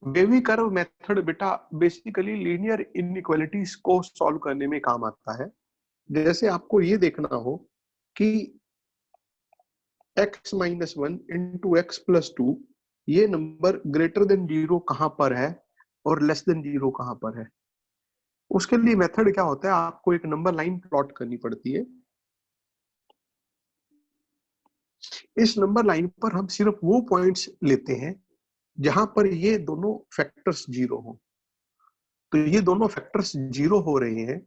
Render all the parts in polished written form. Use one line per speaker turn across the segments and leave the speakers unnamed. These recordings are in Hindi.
वेवी कर्व मेथड बेटा बेसिकली लीनियर इनइक्वालिटीज को सॉल्व करने में काम आता है। जैसे आपको ये देखना हो कि x minus one into x plus two, ये नंबर ग्रेटर देन जीरो कहां पर है और लेस देन जीरो कहां पर है। उसके लिए मेथड क्या होता है, आपको एक नंबर लाइन प्लॉट करनी पड़ती है। इस नंबर लाइन पर हम सिर्फ वो पॉइंट्स लेते हैं जहां पर ये दोनों फैक्टर्स जीरो हो। तो ये दोनों फैक्टर्स जीरो हो रहे हैं।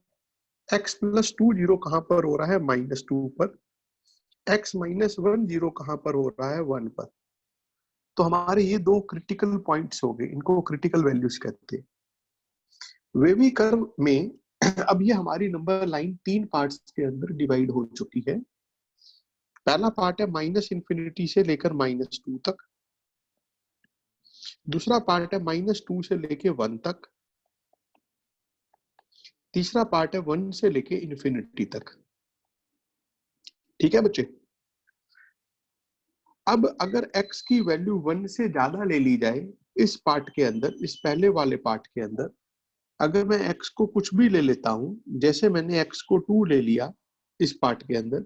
x प्लस टू जीरो कहां पर हो रहा है, माइनस टू पर। x माइनस वन जीरो कहां पर हो रहा है, वन पर। तो हमारे ये दो क्रिटिकल पॉइंट्स हो गए, इनको क्रिटिकल वैल्यूज कहते हैं। वेवी कर्व में अब ये हमारी नंबर लाइन तीन पार्ट्स के अंदर डिवाइड हो चुकी है। पहला पार्ट है माइनस इंफिनिटी से लेकर माइनस टू तक। दूसरा पार्ट है माइनस टू से लेके वन तक। तीसरा पार्ट है वन से लेके इन्फिनिटी तक। ठीक है बच्चे। अब अगर x की वैल्यू वन से ज्यादा ले ली जाए इस पार्ट के अंदर, इस पहले वाले पार्ट के अंदर, अगर मैं x को कुछ भी ले लेता हूं, जैसे मैंने x को टू ले लिया इस पार्ट के अंदर,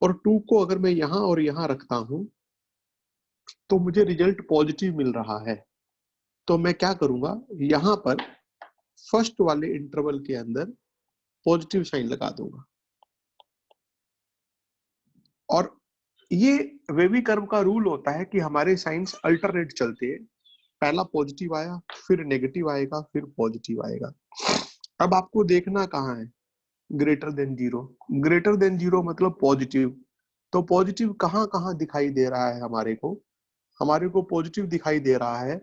और टू को अगर मैं यहां और यहां रखता हूं तो मुझे रिजल्ट पॉजिटिव मिल रहा है। तो मैं क्या करूंगा, यहां पर फर्स्ट वाले इंटरवल के अंदर पॉजिटिव साइन लगा दूंगा। और ये वेवी कर्व का रूल होता है कि हमारे साइंस अल्टरनेट चलते हैं। पहला पॉजिटिव आया, फिर नेगेटिव आएगा, फिर पॉजिटिव आएगा। अब आपको देखना कहाँ है, greater than zero. Greater than zero मतलब पॉजिटिव। तो पॉजिटिव कहाँ कहाँ दिखाई दे रहा है हमारे को? हमारे को पॉजिटिव दिखाई दे रहा है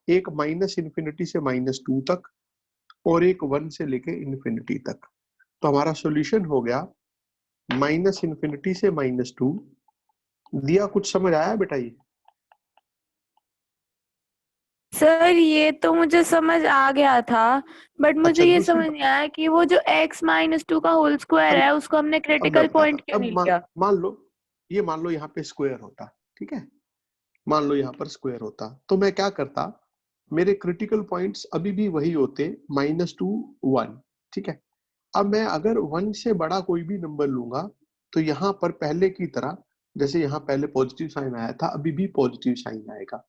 एक माइनस इन्फिनिटी से माइनस टू तक, और एक वन से लेके इन्फिनिटी तक। तो हमारा सॉल्यूशन हो गया माइनस इन्फिनिटी से माइनस टू। दिया कुछ समझ आया बेटा? ये
सर ये तो मुझे समझ आ गया था, बट मुझे
अच्छा,
ये
दूसरी
समझ नहीं आया कि वो जो x माइनस टू का होल स्क्वायर
अब
है उसको हमने
अब मैं
क्रिटिकल
बताता
पॉइंट
हूँ।
क्यों
अब
नहीं लिया?
मान लो यहाँ पे स्क्वायर होता, ठीक है, मान लो यहाँ पर स्क्वायर होता, तो मैं क्या करता, मेरे क्रिटिकल पॉइंट्स अभी भी वही होते, माइनस टू वन। ठीक है। अब मैं अगर वन से बड़ा कोई भी नंबर लूंगा तो यहाँ पर पहले की तरह, जैसे यहाँ पहले पॉजिटिव साइन आया था, अभी भी पॉजिटिव साइन आएगा।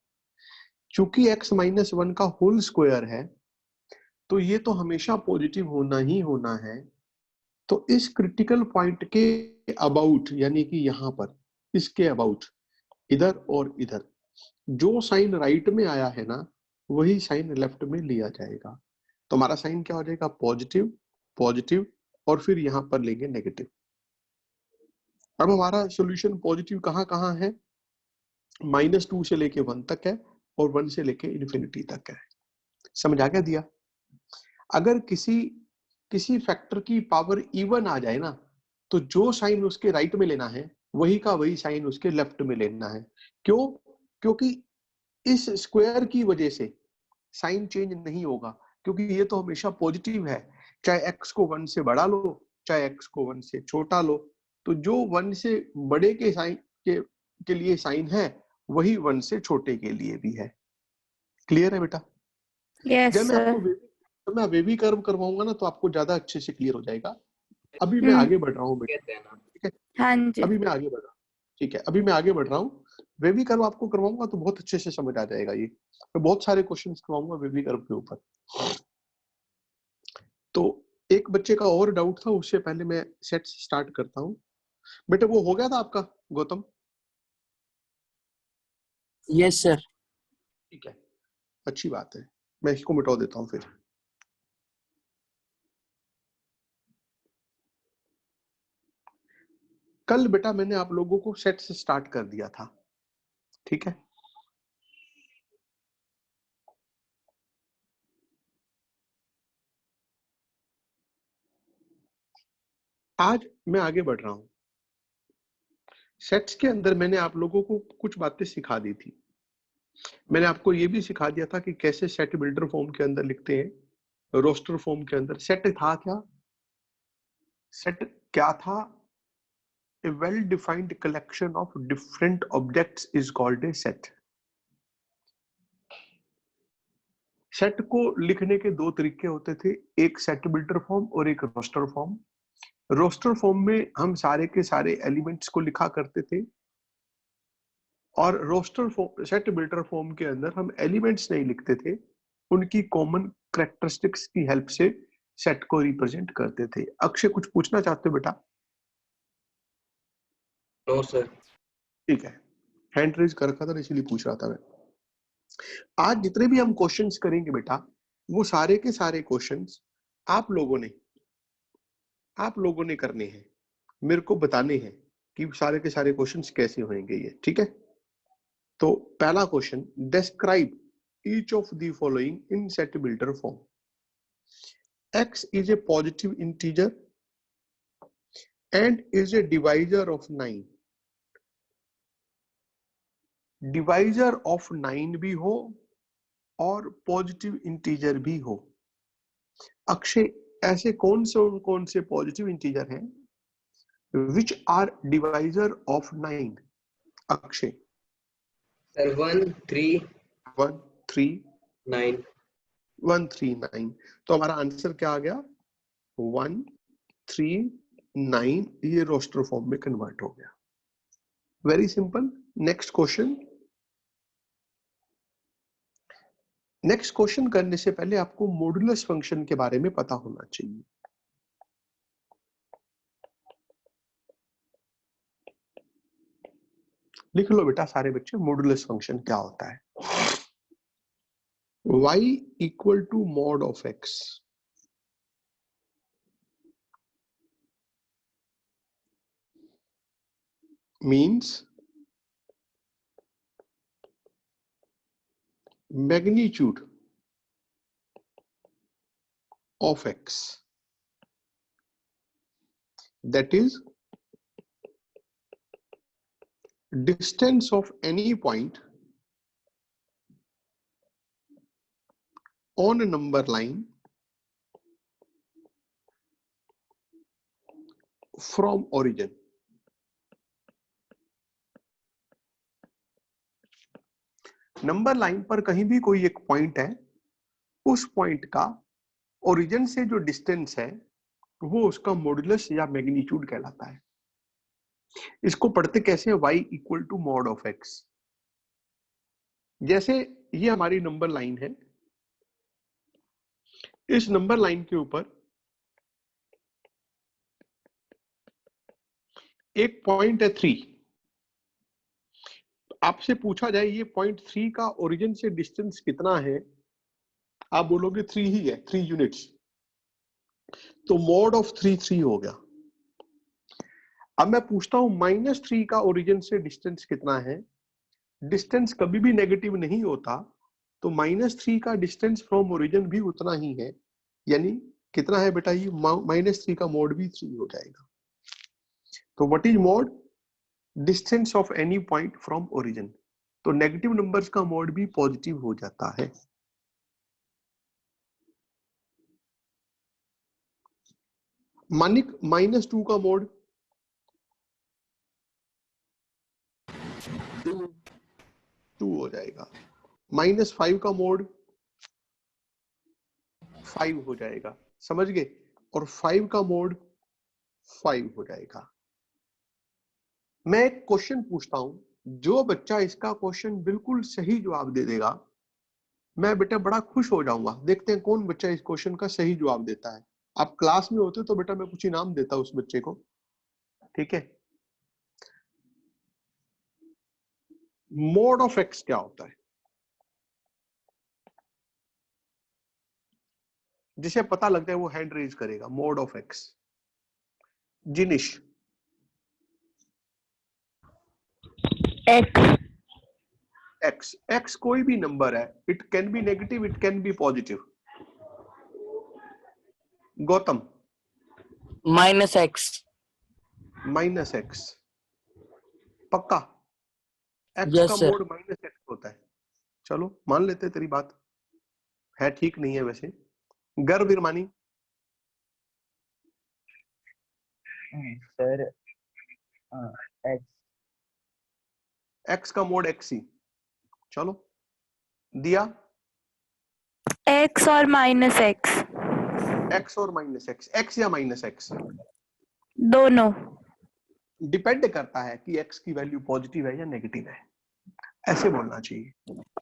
चूंकि x माइनस वन का होल स्क्वायर है तो ये तो हमेशा पॉजिटिव होना ही होना है। तो इस क्रिटिकल पॉइंट के अबाउट, यानी कि यहाँ पर इसके अबाउट, इधर और इधर, जो साइन राइट में आया है ना, वही साइन लेफ्ट में लिया जाएगा। तो हमारा साइन क्या हो जाएगा, पॉजिटिव, पॉजिटिव, और फिर यहाँ पर लेंगे नेगेटिव। अब हमारा सॉल्यूशन पॉजिटिव कहाँ कहाँ है, माइनस टू से लेके वन तक है, और वन से लेके इन्फिनिटी तक है। समझ आ गया? दिया अगर किसी फैक्टर की पावर इवन आ जाए ना, तो जो साइन उसके राइट में लेना है वही का वही साइन उसके लेफ्ट में लेना है। क्यों? क्योंकि इस स्क्वायर की वजह से साइन चेंज नहीं होगा, क्योंकि ये तो हमेशा पॉजिटिव है। चाहे एक्स को वन से बड़ा लो, चाहे एक्स को वन से छोटा लो, तो जो वन से बड़े के साइन के लिए साइन है वही वन से छोटे के लिए भी है। क्लियर है बेटा?
यस
जब मैं
सर।
आपको वेवी कर्व करवाऊंगा ना तो आपको ज्यादा अच्छे से क्लियर हो जाएगा। अभी मैं आगे बढ़ रहा हूँ बेटा, ठीक है?
हाँ जी।
अभी मैं आगे बढ़ रहा हूँ, ठीक है, अभी मैं आगे बढ़ रहा हूँ। वेवी कर्व आपको करवाऊंगा तो बहुत अच्छे से समझ आ जाएगा। ये मैं बहुत सारे क्वेश्चन करवाऊंगा वेवी कर्व के ऊपर। तो एक बच्चे का और डाउट था, उससे पहले मैं सेट स्टार्ट करता हूँ। बेटा वो हो गया था आपका, गौतम?
Yes sir.
ठीक है, अच्छी बात है। मैं इसको मिटा देता हूँ फिर। कल बेटा मैंने आप लोगों को सेट से स्टार्ट कर दिया था, ठीक है? आज मैं आगे बढ़ रहा हूं। सेट्स के अंदर मैंने आप लोगों को कुछ बातें सिखा दी थी। मैंने आपको ये भी सिखा दिया था कि कैसे सेट बिल्डर फॉर्म के अंदर लिखते हैं, रोस्टर फॉर्म के अंदर। सेट था क्या? सेट क्या था? A well-defined collection of different objects is called a set. Set को लिखने के दो तरीके होते थे, एक सेट बिल्डर फॉर्म और एक रोस्टर फॉर्म। रोस्टर फॉर्म में हम सारे के सारे एलिमेंट्स को लिखा करते थे, और रोस्टर सेट बिल्डर फॉर्म के अंदर हम एलिमेंट्स नहीं लिखते थे, उनकी कॉमन कैरेक्टरिस्टिक्स की हेल्प से सेट को रिप्रेजेंट करते थे। अक्षय कुछ पूछना चाहते हो बेटा?
No sir.
ठीक है, हैंड रेज कर रखा था इसलिए पूछ रहा था मैं। आज जितने भी हम क्वेश्चंस करेंगे बेटा, वो सारे के सारे क्वेश्चंस आप लोगों ने करने हैं, मेरे को बताने हैं कि सारे के सारे क्वेश्चंस कैसे होंगे ये, ठीक है? तो पहला question, describe each of the following in set builder form. x is a positive integer and is a divisor of 9। Divisor of 9 भी हो और पॉजिटिव इंटीजर भी हो। अक्षय, ऐसे कौन से पॉजिटिव इंटीजर हैं which are divisor of 9? Akshay.
Sir 1 3
1 3
9।
1 3 9। तो हमारा आंसर क्या आ गया? 1 3 9। ये रोस्टर फॉर्म में कन्वर्ट हो गया। Very simple. Next question. Next question करने से पहले आपको मॉडुलस फंक्शन के बारे में पता होना चाहिए। लिख लो बेटा सारे बच्चे, मॉडुलस फंक्शन क्या होता है। y equal to mod of x means magnitude of x, that is distance of any point on a number line from origin। Number line पर कहीं भी कोई एक पॉइंट है, उस पॉइंट का ओरिजिन से जो डिस्टेंस है वो उसका मॉडुलस या मैग्नीट्यूड कहलाता है। इसको पढ़ते कैसे? y equal to mod of x। जैसे ये हमारी नंबर लाइन है, इस नंबर लाइन के ऊपर एक पॉइंट है 3। आपसे पूछा जाए ये पॉइंट 3 का ओरिजिन से डिस्टेंस कितना है, आप बोलोगे 3 ही है, 3 यूनिट्स। तो मॉड ऑफ 3 3 हो गया। अब मैं पूछता हूं -3 का ओरिजिन से डिस्टेंस कितना है। डिस्टेंस कभी भी नेगेटिव नहीं होता, तो -3 का डिस्टेंस फ्रॉम ओरिजिन भी उतना ही है, यानी कितना है बेटा? ये -3 का मॉड भी 3 हो जाएगा। तो what is mod? Distance of any point from origin. तो नेगेटिव नंबर्स का मॉड भी पॉजिटिव हो जाता है। मानिक, -2 का मोड 2 हो जाएगा। -5 का मोड 5 हो जाएगा, समझ गए? और 5 का मोड 5 हो जाएगा। मैं एक क्वेश्चन पूछता हूं, जो बच्चा इसका क्वेश्चन बिल्कुल सही जवाब दे देगा, मैं बेटा बड़ा खुश हो जाऊंगा। देखते हैं कौन बच्चा इस क्वेश्चन का सही जवाब देता है। आप क्लास में होते तो बेटा मैं कुछ इनाम देता उस बच्चे को, ठीक है? मोड ऑफ एक्स क्या होता है? जिसे पता लगता है वो हैंड रेज करेगा। Mode of X. जिनिश। एक्स कोई भी नंबर है, it can be negative, it can be positive. Gautam.
-x।
-x पक्का? एक्स
Yes,
का
sir.
मोड -x होता है। चलो मान लेते तेरी बात है, ठीक नहीं है वैसे। Garv Birmani.
Sir x।
X का मोड एक्स ही। चलो दिया।
एक्स और माइनस एक्स
एक्स और माइनस एक्स, एक्स या माइनस एक्स,
दोनों।
डिपेंड करता है कि एक्स की वैल्यू पॉजिटिव है या नेगेटिव है, ऐसे बोलना चाहिए।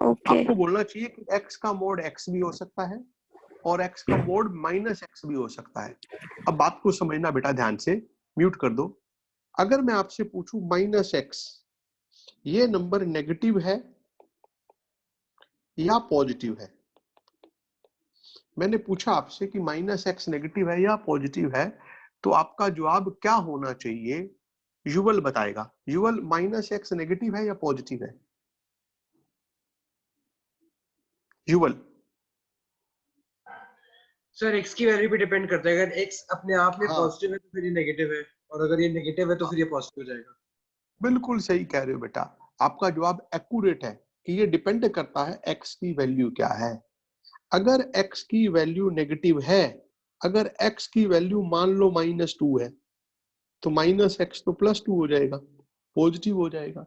ओके
आपको बोलना चाहिए कि एक्स का मोड एक्स भी हो सकता है और एक्स का मोड माइनस एक्स भी हो सकता है। अब बात को समझना बेटा ध्यान से, म्यूट कर दो। अगर मैं आपसे पूछूं माइनस एक्स, ये नंबर नेगेटिव है या पॉजिटिव है? मैंने पूछा आपसे कि माइनस एक्स नेगेटिव है या पॉजिटिव है, तो आपका जवाब क्या होना चाहिए? युवल बताएगा। युवल, माइनस एक्स नेगेटिव है या पॉजिटिव है? युवल।
सर एक्स की वैल्यू पे डिपेंड करता है। अगर एक्स अपने आप में
हाँ।
पॉजिटिव है तो फिर ये नेगेटिव है, और अगर ये नेगेटिव है तो फिर ये पॉजिटिव हो जाएगा।
बिल्कुल सही कह रहे हो बेटा, आपका जवाब एक्यूरेट है कि ये डिपेंड करता है एक्स की वैल्यू क्या है। अगर एक्स की वैल्यू नेगेटिव है, अगर एक्स की वैल्यू मान लो -2 है, तो माइनस एक्स तो +2 हो जाएगा, पॉजिटिव हो जाएगा।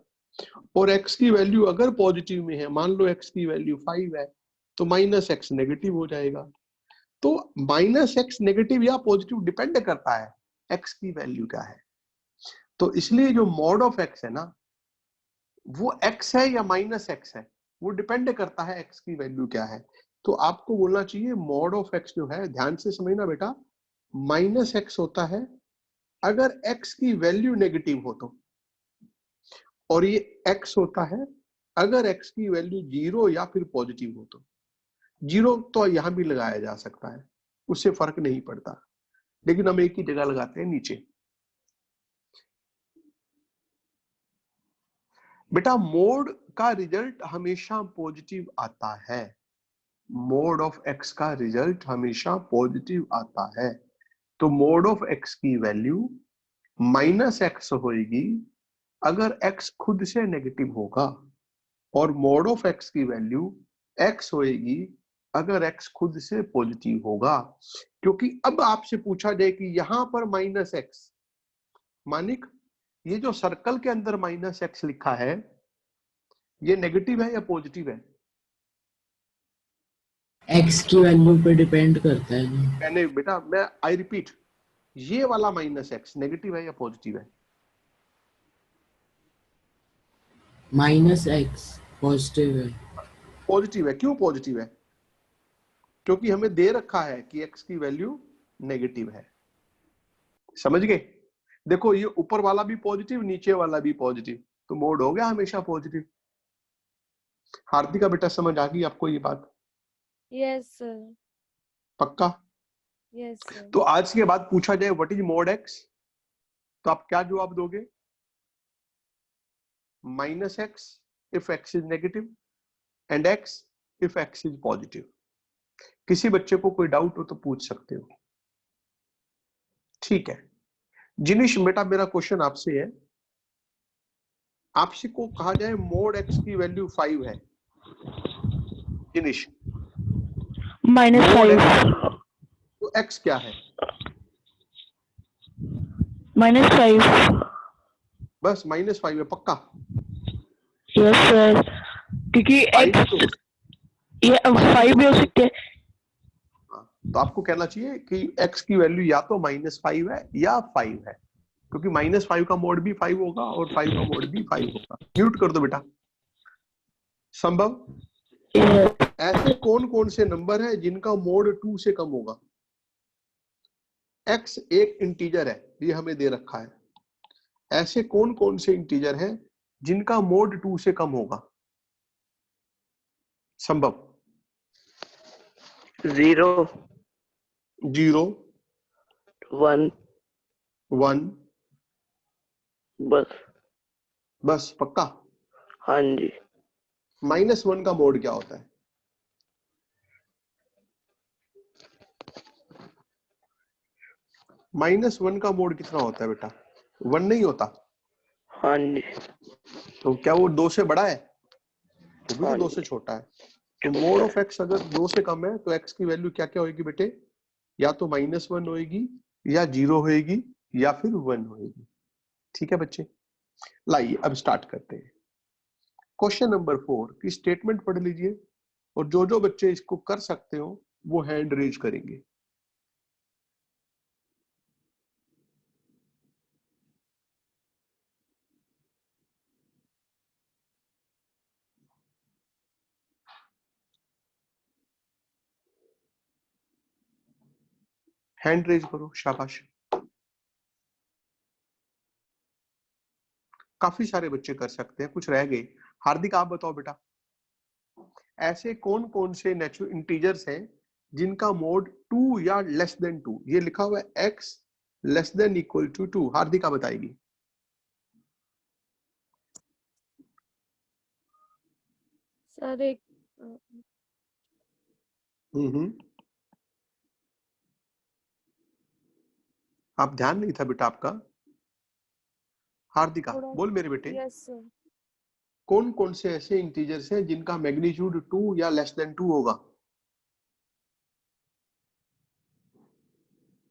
और एक्स की वैल्यू अगर पॉजिटिव में है, मान लो एक्स की वैल्यू 5 है, तो माइनस एक्स नेगेटिव हो जाएगा। तो माइनस एक्स नेगेटिव या पॉजिटिव डिपेंड करता है एक्स की वैल्यू क्या है। तो इसलिए जो मॉड ऑफ एक्स है ना, वो एक्स है या माइनस एक्स है, वो डिपेंड करता है एक्स की वैल्यू क्या है। तो आपको बोलना चाहिए मॉड ऑफ एक्स जो है, ध्यान से समझना बेटा, माइनस एक्स होता है अगर एक्स की वैल्यू नेगेटिव हो तो, और ये एक्स होता है अगर एक्स की वैल्यू 0 या फिर पॉजिटिव हो तो। 0 तो यहां भी लगाया जा सकता है, उससे फर्क नहीं पड़ता, लेकिन हम एक ही जगह लगाते हैं, नीचे। बेटा मोड का रिजल्ट हमेशा पॉजिटिव आता है, मोड ऑफ एक्स का रिजल्ट हमेशा पॉजिटिव आता है। तो मोड ऑफ एक्स की वैल्यू माइनस एक्स होगी अगर एक्स खुद से नेगेटिव होगा, और मोड ऑफ एक्स की वैल्यू एक्स होगी अगर एक्स खुद से पॉजिटिव होगा। क्योंकि अब आपसे पूछा जाए कि यहां पर माइनस एक्स, मानिक ये जो सर्कल के अंदर माइनस एक्स लिखा है, ये नेगेटिव है या पॉजिटिव है?
एक्स की वैल्यू पे डिपेंड करता है।
मैंने बेटा, मैं आई रिपीट, ये वाला माइनस एक्स नेगेटिव है या पॉजिटिव है?
माइनस एक्स पॉजिटिव है।
पॉजिटिव है। क्यों पॉजिटिव है? क्योंकि हमें दे रखा है कि एक्स की वैल्यू नेगेटिव है। समझ गए? देखो ये ऊपर वाला भी पॉजिटिव, नीचे वाला भी पॉजिटिव, तो मोड हो गया हमेशा पॉजिटिव। हार्दिका बेटा समझ आ गई आपको ये बात?
Yes sir.
पक्का?
Yes sir.
तो आज के बाद पूछा जाए व्हाट इज मोड एक्स, तो आप क्या जवाब दोगे? Minus x if x is negative and x if x is positive. किसी बच्चे को कोई डाउट हो तो पूछ सकते हो, ठीक है? जिनिश बेटा मेरा क्वेश्चन आपसे है, आपसे को कहा जाए मोड एक्स की वैल्यू 5 है, जिनिश
-5
तो एक्स क्या है?
-5।
बस -5 है, पक्का?
यस सर, क्योंकि
5
एक्स
तो हो
ये 5 भी हो सकते हैं।
हाँ, तो आपको कहना चाहिए कि एक्स की वैल्यू या तो -5 है या 5 है, क्योंकि -5 का मोड भी 5 होगा और 5 का मोड भी 5 होगा। म्यूट कर दो बेटा। संभव ऐसे कौन कौन से नंबर है जिनका मोड 2 से कम होगा? एक्स एक इंटीजर है, ये हमें दे रखा है। ऐसे कौन कौन से इंटीजर हैं जिनका मोड 2 से कम होगा? संभव?
0
0
1
1
बस।
बस, पक्का?
हाँ जी।
-1 का मोड क्या होता है? -1 का मोड कितना होता है बेटा? 1 नहीं होता?
हाँ जी।
तो क्या वो 2 से बड़ा है? वो भी
हाँ
तो 2
जी।
से छोटा है। तो मोड ऑफ एक्स अगर 2 से कम है तो एक्स की वैल्यू क्या क्या होगी बेटे? या तो -1 होगी, या 0 होगी, या फिर 1 होगी। ठीक है बच्चे, लाइए अब स्टार्ट करते हैं। क्वेश्चन नंबर 4 की स्टेटमेंट पढ़ लीजिए। और जो जो बच्चे इसको कर सकते हो वो हैंड रेज करेंगे। हैंड रेज करो, शाबाश। काफी सारे बच्चे कर सकते हैं, कुछ रह गए। हार्दिक आप बताओ बेटा, ऐसे कौन कौन से नेचुरल इंटीजर्स हैं जिनका मोड 2 या लेस देन 2, ये लिखा हुआ है x less than equal to 2, Hardika बताएगी।
सर एक
आप ध्यान नहीं था बेटा आपका। हार्दिका
थोड़ा,
बोल मेरे बेटे,
यस सर।
कौन कौन से ऐसे इंटीजर्स हैं जिनका मैग्नीट्यूड 2 या लेस देन 2 होगा?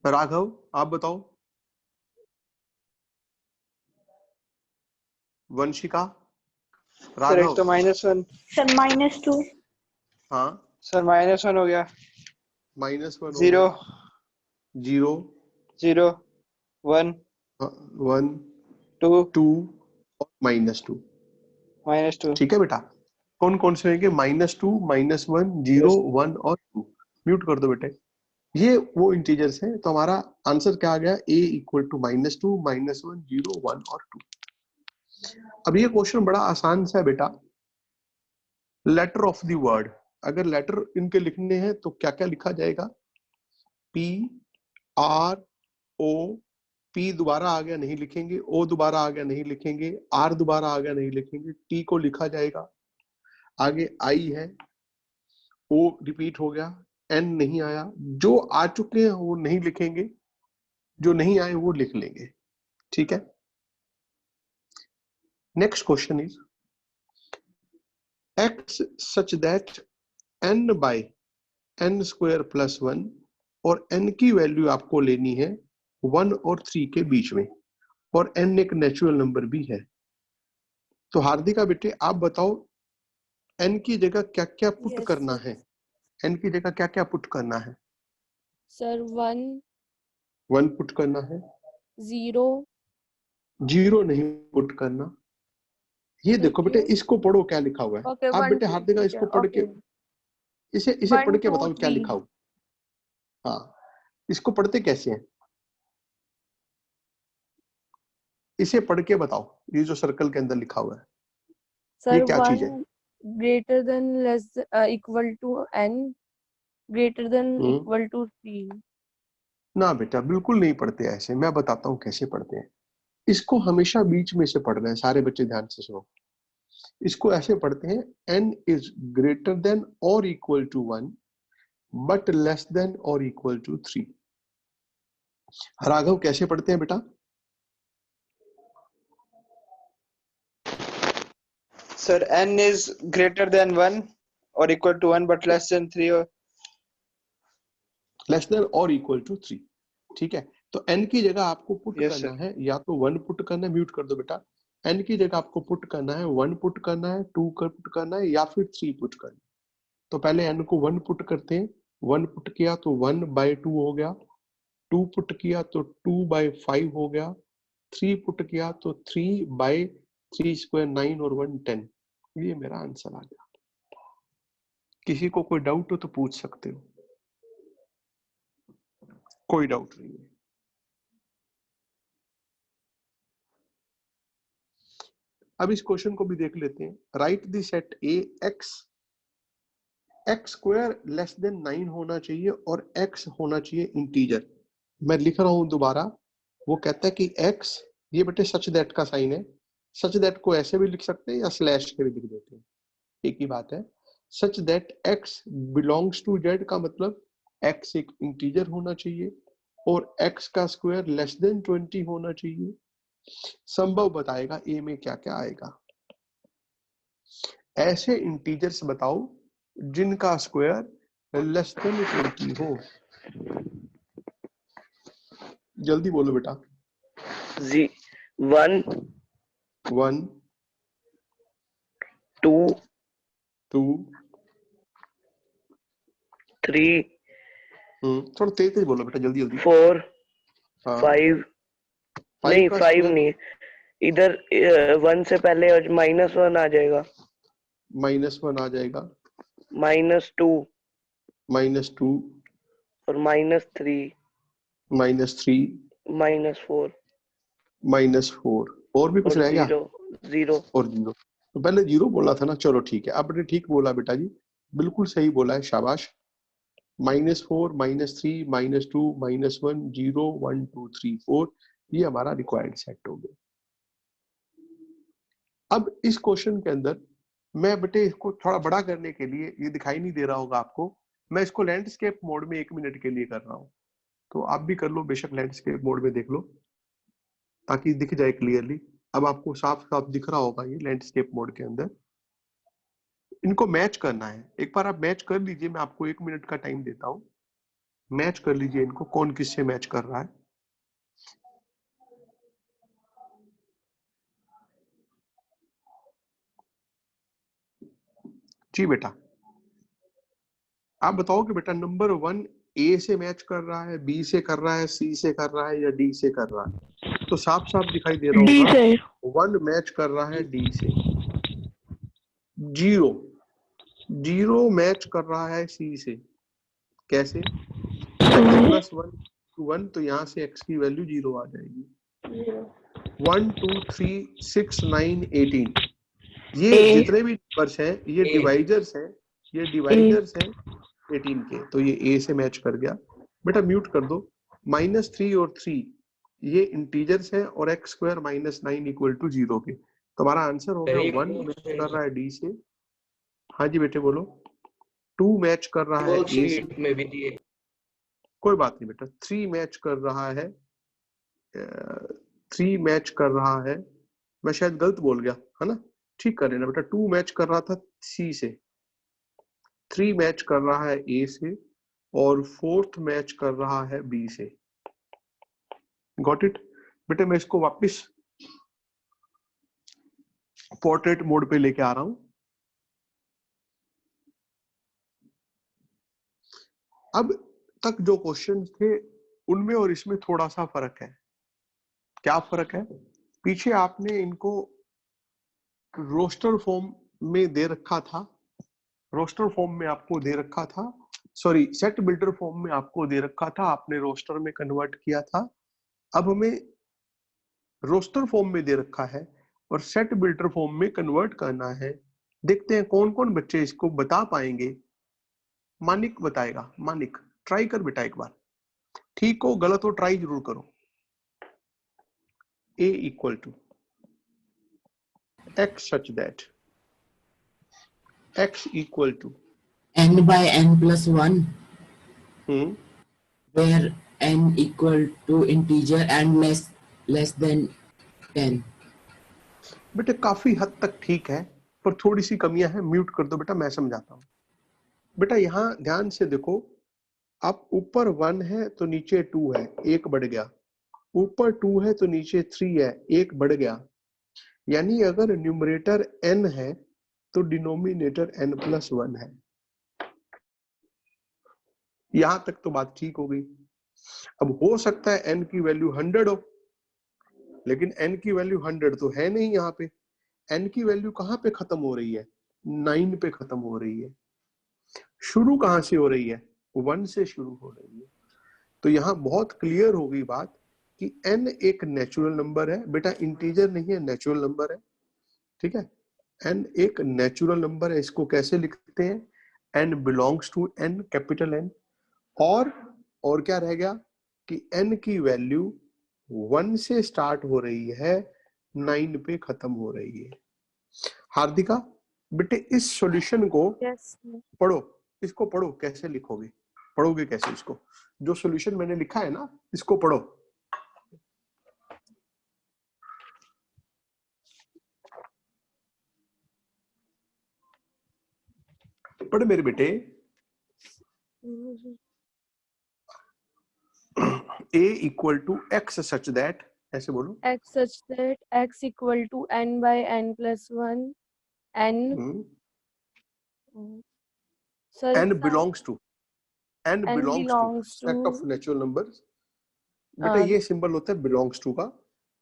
राघव आप बताओ। वंशिका,
सर एक
राघव।
तो -1।
सर -2।
हाँ
सर -1 हो गया।
-1 हो
0
गया। 0
0 1
1
2
2 और -2।
-2।
ठीक है बेटा, कौन कौन से होंगे? -2 -1 0 1 और 2। म्यूट कर दो बेटे। ये वो इंटीजर्स हैं। तो हमारा आंसर क्या आ गया? a इक्वल टू -2 -1 0 1 और 2। अब ये क्वेश्चन बड़ा आसान सा है बेटा। लेटर ऑफ द वर्ड, अगर लेटर इनके लिखने हैं तो क्या क्या लिखा जाएगा? P R O, P दोबारा आ गया नहीं लिखेंगे, O दोबारा आ गया नहीं लिखेंगे, R दोबारा आ गया नहीं लिखेंगे, T को लिखा जाएगा। आगे I है, O रिपीट हो गया, N नहीं आया। जो आ चुके हैं वो नहीं लिखेंगे, जो नहीं आए वो लिख लेंगे। ठीक है। Next question is x such that n by n square plus 1, और n की वैल्यू आपको लेनी है 1 और 3 के बीच में, और n एक नेचुरल नंबर भी है। तो हार्दिका बेटे आप बताओ, n की जगह क्या क्या पुट
Yes,
करना
sir.
है? n की जगह क्या क्या पुट करना है?
सर
1 पुट करना है,
0
0 नहीं पुट करना। ये देखो बेटे, इसको पढ़ो क्या लिखा हुआ है।
ओके
आप
1
बेटे
2
हार्दिका इसको पढ़ के, इसे
1
पढ़ के
2
बताओ क्या
3।
लिखा हुआ। हाँ, इसको पढ़ते कैसे हैं? इसे पढ़ के बताओ, ये जो सर्कल के अंदर लिखा हुआ है ये
सर
क्या चीज है?
1 greater than less equal to n greater than equal to 3।
ना बेटा बिल्कुल नहीं पढ़ते ऐसे, मैं बताता हूँ कैसे पढ़ते हैं। इसको हमेशा बीच में से पढ़ना है, सारे बच्चे ध्यान से सुनो। इसको ऐसे पढ़ते हैं, n इज ग्रेटर देन और equal to 1 but less than और इक्वल टू 3। राघव कैसे पढ़ते हैं बेटा?
Sir n is greater than 1 or equal to 1 but less than 3 or
less than और इक्वल टू 3। ठीक है, तो n की जगह आपको पुट
Yes,
करना है, या तो 1 पुट करना है, म्यूट कर दो बेटा। n की जगह आपको पुट करना है, 1 पुट करना है, 2 पुट करना है, या फिर 3 पुट करना है। तो पहले n को 1 पुट करते हैं। 1 पुट किया तो 1/2 हो गया, 2 पुट किया तो 2/5 हो गया, 3 पुट किया तो 3/3 स्क्वायर 9 और 1 10। ये मेरा आंसर आ गया। किसी को कोई डाउट हो तो पूछ सकते हो, कोई डाउट नहीं है। अब इस क्वेश्चन को भी देख लेते हैं। Right the set A x, x square less than 9 होना चाहिए और x होना चाहिए इंटीजर। मैं लिख रहा हूं दोबारा। वो कहता है कि x, ये बेटे सच दैट का साइन है। सच दैट को ऐसे भी लिख सकते हैं या स्लैश के भी लिख देते हैं, एक ही बात है। Such that x belongs to z का मतलब x एक इंटीजर होना चाहिए और x का स्क्वायर लेस देन 20 होना चाहिए। संभव बताएगा a में क्या क्या आएगा। ऐसे इंटीजर्स बताओ जिनका स्क्वायर लेस देन 20 हो। जल्दी बोलो बेटा।
1
1
2
2
3
थोड़ा तेज तेज बोलो बेटा, जल्दी जल्दी।
4
हाँ
5
5
नहीं
का
5
स्क्वायर
नहीं, इधर 1 से पहले -1 आ जाएगा,
-1 आ जाएगा,
-2
-2
और -3
-3
-4
-4 और भी कुछ
और
रह गया?
0
और 0। तो पहले 0 बोलना था ना, चलो ठीक है, आपने ठीक बोला बेटा जी, बिल्कुल सही बोला है, शाबाश। -4 -3 -2 -1 0 1 2 3 4, ये हमारा रिक्वायर्ड सेट हो गया। अब इस क्वेश्चन के अंदर मैं बेटे इसको थोड़ा बड़ा करने के लिए, ये दिखाई नहीं दे रहा होगा आपको, मैं इसको लैंडस्केप मोड में 1 मिनट के लिए कर रहा हूं, तो आप भी कर लो बेशक, लैंडस्केप मोड में देख लो ताकि दिख जाए क्लियरली। अब आपको साफ साफ दिख रहा होगा ये लैंडस्केप मोड के अंदर। इनको मैच करना है, एक बार आप मैच कर लीजिए, मैं आपको 1 मिनट का टाइम देता हूं, मैच कर लीजिए इनको, कौन किससे मैच कर रहा है। जी बेटा, आप बताओ कि बेटा नंबर 1 ए से मैच कर रहा है, बी से कर रहा है, सी से कर रहा है या डी से कर रहा है? तो साफ साफ दिखाई दे रहा
डी
होगा
से
1 मैच कर रहा है डी से, 0 मैच कर रहा है सी से। कैसे? x + 1 तो यहाँ से x की वैल्यू 0 आ जाएगी। 1 2 3 6 9 18, ये
ए
जितने भी नंबर्स हैं ये
A,
डिवाइजर्स हैं, ये डिवाइजर्स हैं 18 के, तो ये a से मैच कर गया। बेटा म्यूट कर दो। -3 और 3 ये इंटीजर्स हैं और x² - 9 = 0 के, तो हमारा आंसर हो गया 1 मैच कर रहा है डी से। हाँ जी बेटे बोलो। 2 मैच कर रहा है ए से,
शीट में भी दिए।
कोई बात नहीं बेटा। 3 मैच कर रहा है, 3 मैच कर रहा है, मैं शायद गलत बोल गया है ना, ठीक कर लेना बेटा। 2 मैच कर रहा था सी से, 3 मैच कर रहा है ए से और 4th मैच कर रहा है बी से। गॉट इट बेटे? मैं इसको वापस पोर्ट्रेट मोड पे लेके आ रहा हूं। अब तक जो क्वेश्चन थे उनमें और इसमें थोड़ा सा फर्क है। क्या फर्क है? पीछे आपने इनको रोस्टर फॉर्म में दे रखा था, रोस्टर फॉर्म में आपको दे रखा था, सॉरी सेट बिल्डर फॉर्म में आपको दे रखा था, आपने रोस्टर में कन्वर्ट किया था। अब हमें रोस्टर फॉर्म में दे रखा है और सेट बिल्डर फॉर्म में कन्वर्ट करना है। देखते हैं कौन कौन बच्चे इसको बता पाएंगे। मानिक बताएगा, मानिक ट्राई कर बेटा एक बार, ठीक हो गलत हो ट्राई जरूर करो। A = x such that x =
n/n+1
hmm
where n = integer and less than 10.
बेटे काफी हद तक ठीक है, पर थोड़ी सी कमियां हैं। म्यूट कर दो बेटा, मैं समझाता हूँ। बेटा यहाँ ध्यान से देखो, आप ऊपर 1 है तो नीचे 2 है, 1 बढ़ गया। ऊपर 2 है तो नीचे 3 है, 1 बढ़ गया। यानी अगर न्यूमरेटर n है तो डिनोमिनेटर n+1 है। यहां तक तो बात ठीक हो गई। अब हो सकता है n की वैल्यू 100 हो, लेकिन n की वैल्यू 100 तो है नहीं। यहाँ पे n की वैल्यू कहाँ पे खत्म हो रही है? 9 पे खत्म हो रही है। शुरू कहाँ से हो रही है? 1 से शुरू हो रही है। तो यहाँ बहुत क्लियर हो गई बात कि n एक नेचुरल नंबर है बेटा, इंटीजर नहीं है, नेचुरल नंबर है। ठीक है, n एक नेचुरल नंबर है। इसको कैसे लिखते हैं? n belongs to n, capital N। और क्या रह गया कि n की वैल्यू 1 से स्टार्ट हो रही है, 9 पे खत्म हो रही है। हार्दिका बेटे इस सॉल्यूशन को
Yes.
पढ़ो, इसको पढ़ो, कैसे लिखोगे? पढ़ोगे कैसे इसको? जो सॉल्यूशन मैंने लिखा है ना, इसको पढ़ो। पढ़ मेरे बेटे। A = x such that, ऐसे बोलो।
X such that x = n/n+1 n
hmm,
sir
n belongs to, n
n
belongs to
belongs
set of
to
natural numbers. बेटा ये सिंबल होता है belongs to का,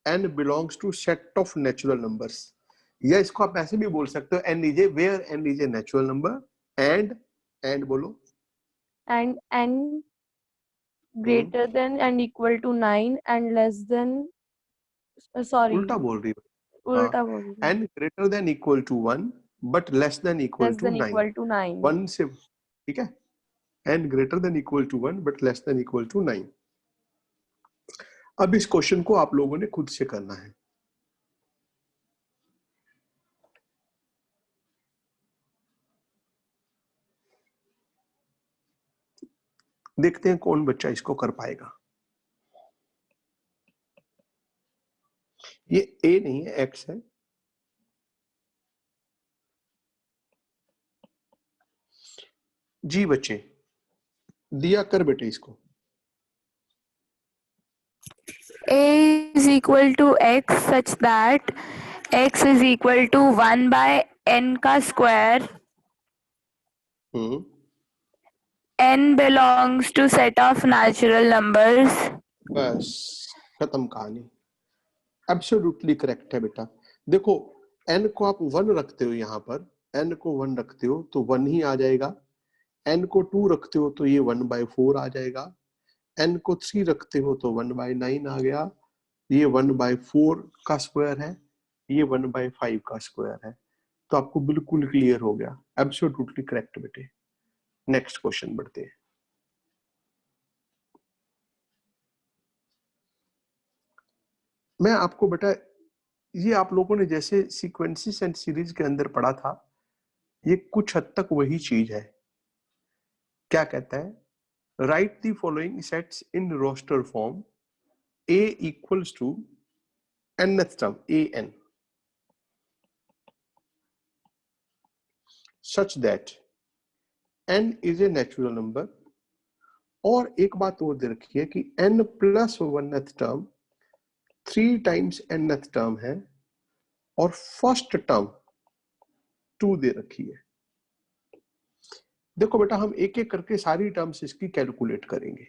n belongs to set of natural numbers. या इसको आप ऐसे भी बोल सकते हो n is a where n is a natural number and बोलो
and n greater than and equal to 9 and less than sorry
उल्टा बोल रही हो.
उल्टा बोल रही हूँ.
n greater than equal to 1 but less than equal
less
to
than
9.
equal to 9.
1 से, ठीक है, n greater than equal to 1 but less than equal to 9. अब इस क्वेश्चन को आप लोगों ने खुद से करना है. देखते हैं कौन बच्चा इसको कर पाएगा. ये a नहीं है, x है. जी बच्चे, दिया कर बेटे इसको.
A is equal to x such that x is equal to 1 by n का square. n belongs to set of natural numbers.
बस खत्म कहानी. एब्सोल्युटली करेक्ट है बेटा. देखो n को आप 1 रखते हो, यहाँ पर n को 1 रखते हो तो 1 ही आ जाएगा. n को 2 रखते हो तो ये 1/4 आ जाएगा. n को 3 रखते हो तो 1/9 आ गया. ये 1/4 का स्क्वायर है, ये 1/5 का स्क्वायर है. तो आपको बिल्कुल क्लियर हो गया. एब्सोल्युटली करेक्ट बेटे. नेक्स्ट क्वेश्चन बढ़ते हैं. मैं आपको बेटा, ये आप लोगों ने जैसे सीक्वेंसेस एंड सीरीज के अंदर पढ़ा था, ये कुछ हद तक वही चीज है. क्या कहता है? Write the following sets in roster form. a equals to nth term an such that n is a natural number. और एक बात और दे रखी है कि n plus 1th term 3 times nth term है और फर्स्ट टर्म 2 दे रखी है. देखो बेटा, हम एक एक करके सारी टर्म्स इसकी कैलकुलेट करेंगे.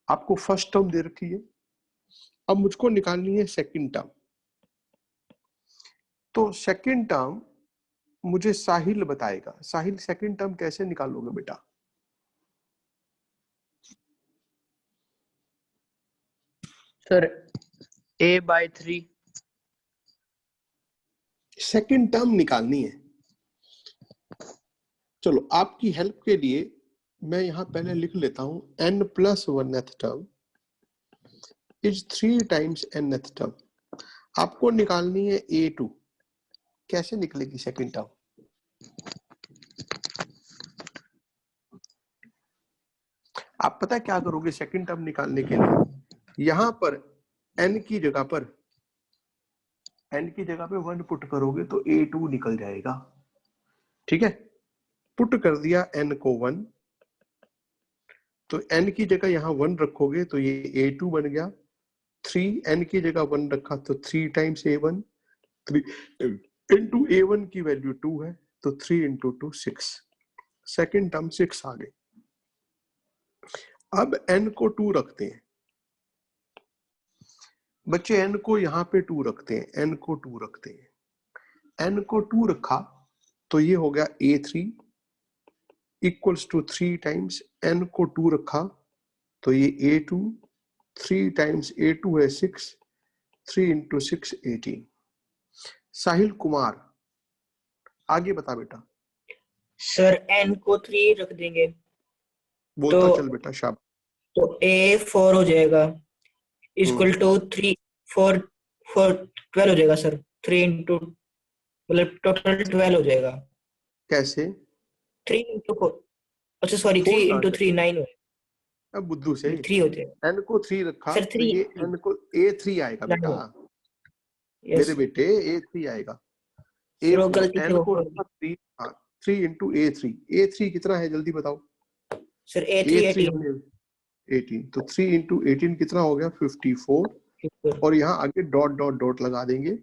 आपको फर्स्ट टर्म दे रखी है, अब मुझको निकालनी है सेकंड टर्म. तो सेकंड टर्म मुझे साहिल बताएगा. साहिल, सेकंड टर्म कैसे निकालोगे बेटा?
Sir a/3.
सेकंड टर्म निकालनी है. चलो आपकी हेल्प के लिए मैं यहां पहले लिख लेता हूं. n plus 1th term is 3 times nth term. आपको निकालनी है a2. कैसे निकलेगी सेकंड टर्म? आप पता है क्या करोगे सेकंड टर्म निकालने के लिए? यहां पर n की जगह पर 1 पुट करोगे तो a2 निकल जाएगा. ठीक है, पुट कर दिया n को 1, तो n की जगह यहाँ 1 रखोगे तो ये a2 बन गया. 3 n की जगह 1 रखा तो 3 टाइम्स a1. 3 इंटू a1 की वैल्यू 2 है तो 3 इंटू 2 6. सेकेंड टर्म 6 आ गई. अब n को 2 रखते हैं बच्चे. n को यहाँ पे 2 रखते हैं. n को 2 रखते हैं. n को 2 रखा तो ये हो गया a3 equals to 3 times n को 2 रखा तो ये a2. 3 टाइम्स a2 है 6. 3 इंटू 6 18. साहिल कुमार, आगे बता बेटा.
सर n को 3 रख देंगे
बोलता
तो
चल बेटा. शाबाश.
तो a4 हो जाएगा इक्वल टू 3 4 12 हो जाएगा सर. 3 इंटू मतलब टोटल 12 हो जाएगा.
कैसे?
3 इंटू 4, अच्छा सॉरी 3 इंटू 3 9 हो.
अब बुद्धू से
3 हो जाएगा
n को 3 रखा
सर.
तो
3
ये n को a3 आएगा बेटा. मेरे बेटे a3 आएगा. n को रखा 3. हाँ, 3 इंटू a3. a3 कितना है जल्दी बताओ
सर. a3
18. तो 3 इंटू 18 कितना हो गया? 54. और यहाँ आगे डॉट डॉट डॉट लगा देंगे.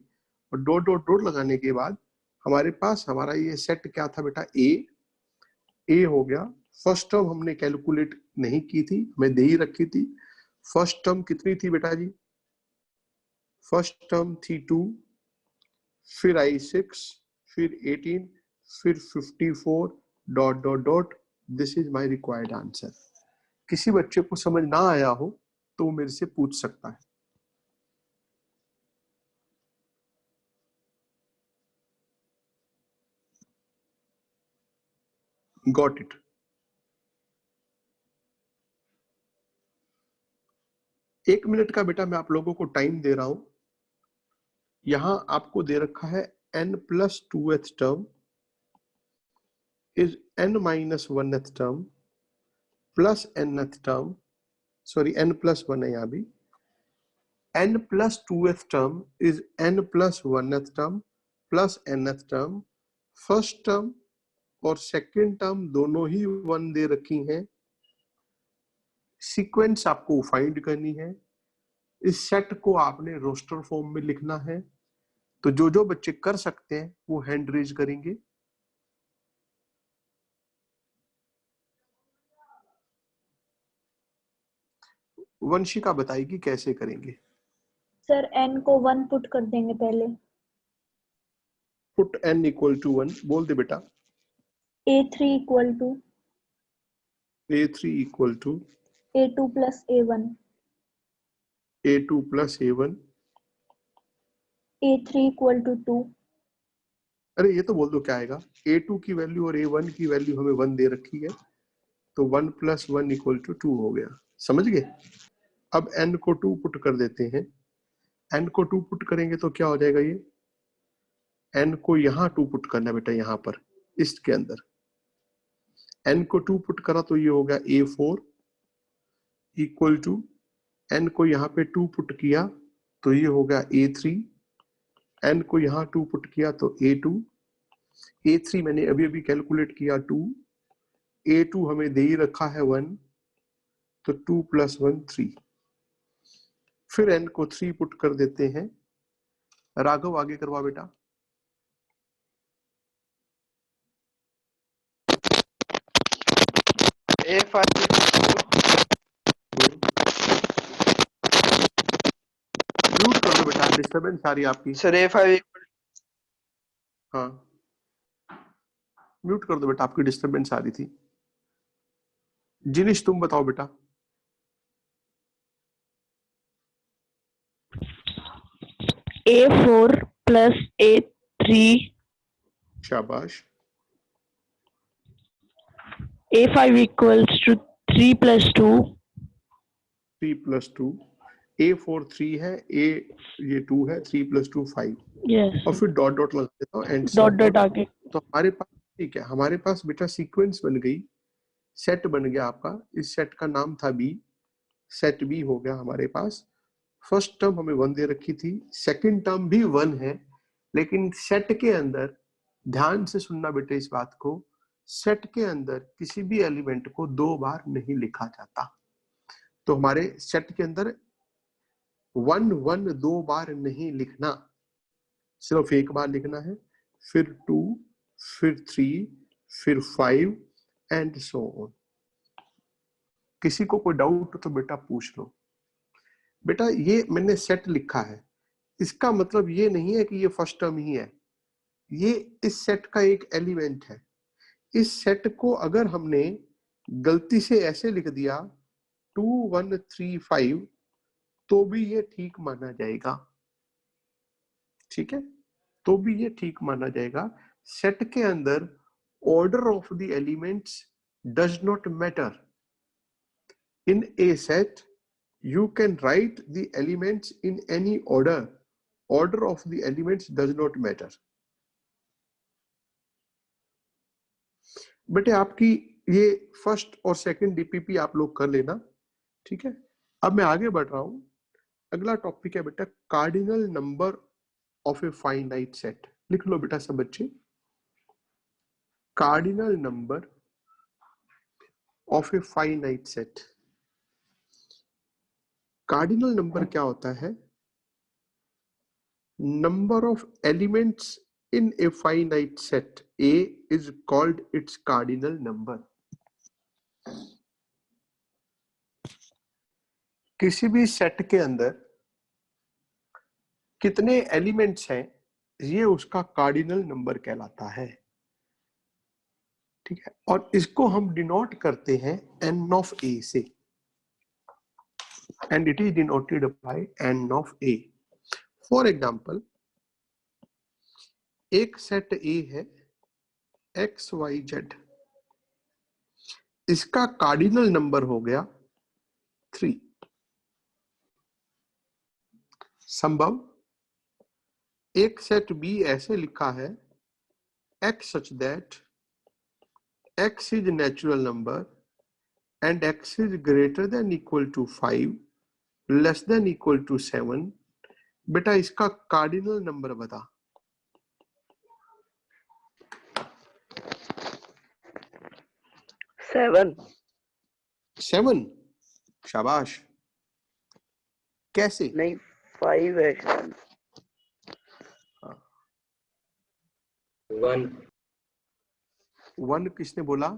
और डॉट डॉट डॉट लगाने के बाद हमारे पास हमारा ये सेट क्या था बेटा? ए हो गया फर्स्ट टर्म हमने कैलकुलेट नहीं की थी, हमें दे ही रखी थी। फर्स्ट टर्म कितनी थी बेटा जी? फर्स्ट टर्म थी 2, फिर आई 6, फिर 18, फिर 54 dot dot dot. This is my required answer. किसी बच्चे को समझ ना आया हो तो वो मेरे से पूछ सकता है। Got it? एक मिनट का बेटा मैं आप लोगों को टाइम दे रहा हूं। यहां आपको दे रखा है n+2th term is n-1th term plus nth term, sorry n+1 है यहाँ भी। n+2th term is n+1th term plus nth term. First term और सेकेंड टर्म दोनों ही 1 दे रखी हैं। सीक्वेंस आपको फाइंड करनी है। इस सेट को आपने रोस्टर फॉर्म में लिखना है। तो जो जो बच्चे कर सकते हैं वो हैंड रेज करेंगे। वंशिका बताएगी कैसे करेंगे।
सर n को 1 पुट कर देंगे पहले।
पुट n = 1 बोल दे बेटा।
a3 equal to
a3 =
a2 plus a1,
a2 + a1।
a3 equal to 2।
अरे ये तो बोल दो क्या आएगा। a2 की वैल्यू और a1 की वैल्यू हमें 1 दे रखी है, तो 1 + 1 = 2 हो गया। समझ गए? अब n को 2 पुट कर देते हैं। n को 2 पुट करेंगे तो क्या हो जाएगा? ये n को यहाँ 2 पुट करना बेटा, यहाँ पर इसके अंदर n को 2 पुट करा तो ये हो गया a4 = n को यहाँ पे 2 पुट किया तो ये हो गया a3। n को यहाँ 2 पुट किया तो a2। a3 मैंने अभी अभी कैलकुलेट किया 2। a2 हमें दे ही रखा है 1, तो 2 + 1 3। फिर n को 3 पुट कर देते हैं। राघव आगे करवा बेटा।
a5
म्यूट कर दो बेटा, डिस्टर्बेंस आ रही है आपकी।
सर a5
हाँ म्यूट कर दो बेटा, आपकी डिस्टर्बेंस आ रही थी। जिनिश तुम बताओ बेटा।
A4 plus A3,
शाबाश।
A5 equals to 3 plus 2,
3 + 2, a4 3 है, a ये 2 है, 3 + 2 5,
yes,
और फिर डॉट डॉट लगा देता हूँ एंड
dot dot आगे।
तो हमारे पास ठीक है, हमारे पास बेटा सीक्वेंस बन गई, सेट बन गया आपका। इस सेट का नाम था बी, सेट बी हो गया हमारे पास। फर्स्ट टर्म हमें 1 दे रखी थी, सेकंड टर्म भी 1 है, लेकिन सेट के अंदर ध्यान से सुनना बेटे इस बात को, सेट के अंदर किसी भी एलिमेंट को 2 बार नहीं लिखा जाता। तो हमारे सेट के अंदर 1 1 2 बार नहीं लिखना, सिर्फ एक बार लिखना है, फिर 2, फिर 3, फिर 5 एंड सो ऑन। किसी को कोई डाउट हो तो बेटा पूछ लो। बेटा ये मैंने सेट लिखा है, इसका मतलब ये नहीं है कि ये फर्स्ट टर्म ही है, ये इस सेट का एक एलिमेंट है। इस सेट को अगर हमने गलती से ऐसे लिख दिया 2 1 3 5 तो भी ये ठीक माना जाएगा। ठीक है, तो भी ये ठीक माना जाएगा। सेट के अंदर order of the elements does not matter. In A set you can write the elements in any order. Order of the elements does not matter. बेटे आपकी ये फर्स्ट और सेकंड डीपीपी आप लोग कर लेना, ठीक है। अब मैं आगे बढ़ रहा हूं। अगला टॉपिक है बेटा cardinal number of a finite set. लिख लो बेटा सब बच्चे, cardinal number of a finite set. Cardinal number क्या होता है? Number of elements in a finite set A is called its cardinal number. किसी भी सेट के अंदर कितने एलिमेंट्स हैं, ये उसका कार्डिनल नंबर कहलाता है। ठीक है, और इसको हम डिनोट करते हैं n ऑफ a से, and it is denoted by n of a। For example, एक सेट A है x y z, इसका कार्डिनल नंबर हो गया 3। संभव एक सेट B ऐसे लिखा है x such that x is natural number and x is greater than equal to 5, less than equal to 7। बेटा इसका कार्डिनल नंबर बता। 7। शाबाश। कैसे?
नहीं 5 है।
1
किसने बोला?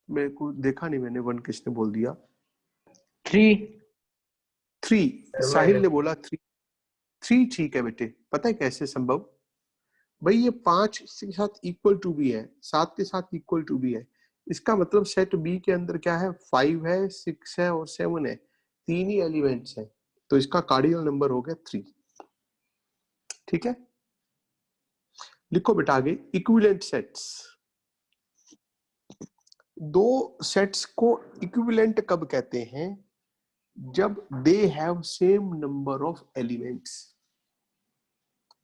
मेरे को देखा नहीं मैंने, 1 किसने बोल दिया? 3 साहिल ने बोला 3 ठीक है बेटे। पता है कैसे संभव? भाई ये 5 के साथ इक्वल टू भी है, 7 के साथ इक्वल टू भी है, इसका मतलब सेट बी के अंदर क्या है? 5 है, 6 है और 7 है, 3 ही एलिमेंट्स हैं, तो इसका कार्डिनल नंबर हो गया 3। ठीक है, लिखो बेटा आगे इक्विवेलेंट सेट्स। दो सेट्स को इक्विवेलेंट कब कहते हैं? जब they have same number of elements.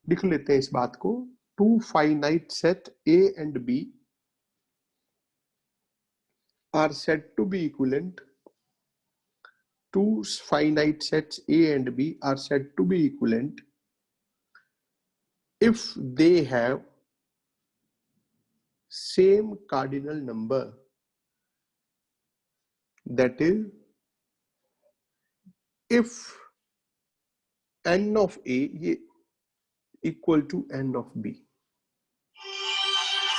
लिख लेते हैं इस बात को। 2 finite set A and B are said to be equivalent. 2 finite sets A and B are said to be equivalent if they have same cardinal number, that is if n of A ये equal to n of B,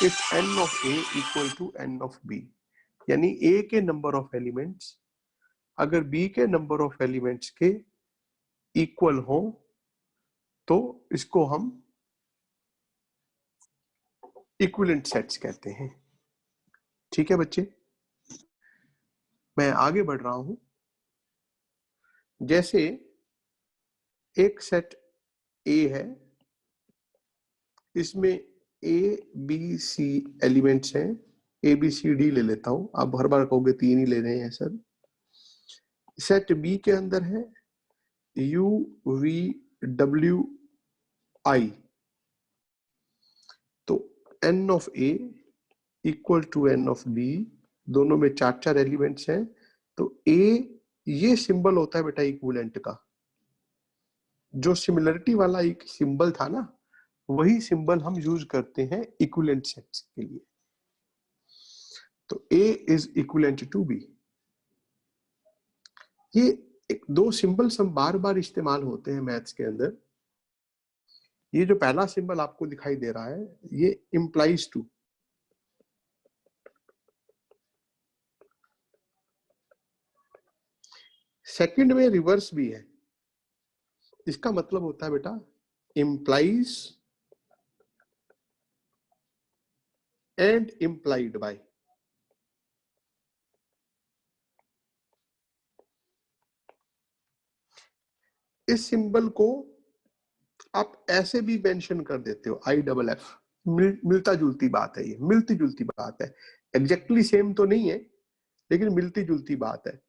if n of A equal to n of B, यानी A के नंबर ऑफ एलिमेंट्स अगर B के नंबर ऑफ एलिमेंट्स के इक्वल हो तो इसको हम इक्विवेलेंट सेट्स कहते हैं। ठीक है बच्चे, मैं आगे बढ़ रहा हूं। जैसे एक सेट A है, इसमें A B C एलिमेंट्स हैं, A B C D ले लेता हूं, आप हर बार कहोगे 3 ही ले रहे हैं सर। सेट B के अंदर है U V W I, तो n of A equal to n of B, दोनों में 4 एलिमेंट्स हैं, तो A ये सिंबल होता है बेटा इक्विवेलेंट का। जो सिमिलरिटी वाला एक सिंबल था ना, वही सिंबल हम यूज करते हैं इक्विवेलेंट सेट्स के लिए। तो A is equivalent to B। ये 2 सिंबल्स हम बार बार इस्तेमाल होते हैं मैथ्स के अंदर। ये जो पहला सिंबल आपको दिखाई दे रहा है ये इंप्लाइज टू, सेकंड में रिवर्स भी है, इसका मतलब होता है बेटा implies and implied by। इस सिंबल को आप ऐसे भी मेंशन कर देते हो IFF, मिलता जुलती बात है, ये मिलती जुलती बात है, एग्जैक्टली सेम तो नहीं है लेकिन मिलती जुलती बात है।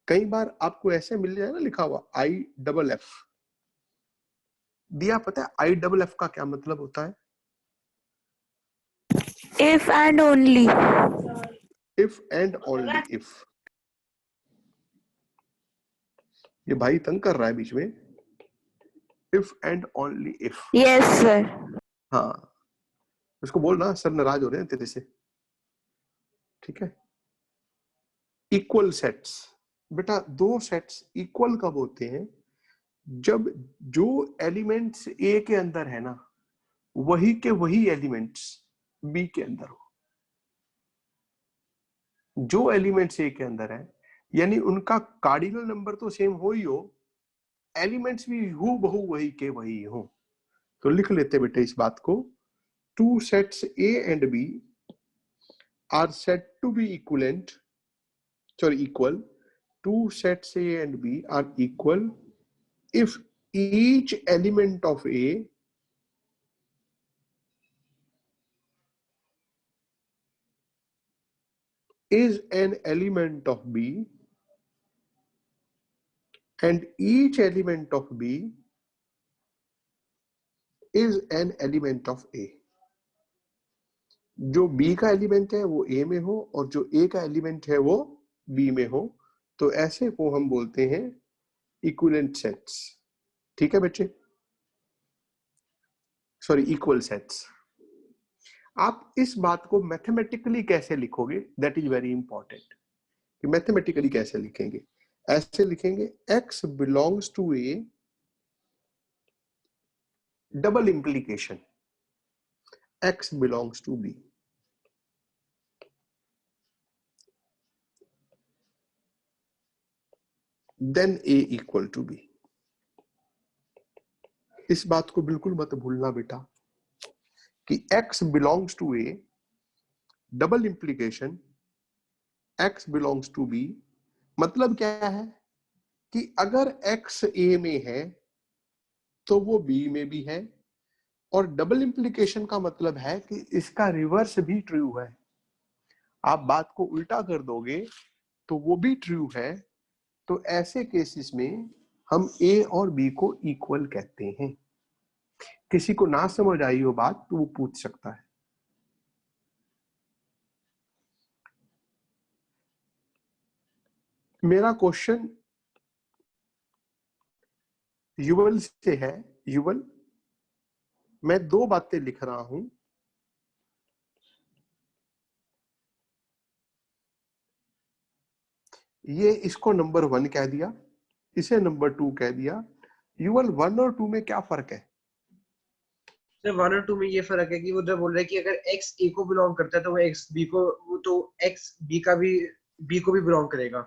कई बार आपको ऐसे मिल जाए ना लिखा हुआ IFF दिया, पता है IFF का क्या मतलब होता है?
If and only.
If and only if। ये भाई तंग कर रहा है बीच में। If and only if।
Yes sir.
हाँ, उसको बोल ना सर नाराज हो रहे हैं तेरे से। ठीक है, इक्वल सेट्स बेटा, 2 सेट्स इक्वल कब होते हैं? जब जो एलिमेंट्स A के अंदर है ना, वही के वही एलिमेंट्स B के अंदर हो। जो एलिमेंट्स A के अंदर है यानी उनका कार्डिनल नंबर तो सेम हो ही हो, एलिमेंट्स भी हु बहु वही के वही हो। तो लिख लेते बेटे इस बात को, two sets A and B are said to be equal. Two sets A and B are equal if each element of A is an element of B and each element of B is an element of A. जो B का एलिमेंट है वो A में हो और जो A का एलिमेंट है वो B में हो, तो ऐसे को हम बोलते हैं इक्विवेलेंट सेट्स। ठीक है बच्चे, सॉरी इक्वल सेट्स। आप इस बात को मैथमेटिकली कैसे लिखोगे, दैट इज वेरी इंपॉर्टेंट, कि मैथमेटिकली कैसे लिखेंगे। ऐसे लिखेंगे x belongs to A, double implication x belongs to B। Then A equal to B। इस बात को बिल्कुल मत भूलना बेटा कि x belongs to A, double implication x belongs to B। मतलब क्या है कि अगर x A में है तो वो B में भी है, और डबल इंप्लीकेशन का मतलब है कि इसका रिवर्स भी ट्रू है। आप बात को उल्टा कर दोगे तो वो भी ट्रू है। तो ऐसे केसेस में हम A और B को इक्वल कहते हैं। किसी को ना समझ आई हो बात तो वो पूछ सकता है। मेरा क्वेश्चन युवल से है। युवल, मैं दो बातें लिख रहा हूं। ये इसको नंबर 1 कह दिया, इसे नंबर 2 कह दिया। युवल 1 और 2 में क्या फर्क है?
सर 1 और 2 में ये फर्क है कि वो जो बोल रहे हैं कि अगर x a को बिलोंग करता है तो वो x b को, वो तो x b का भी b को भी बिलोंग करेगा।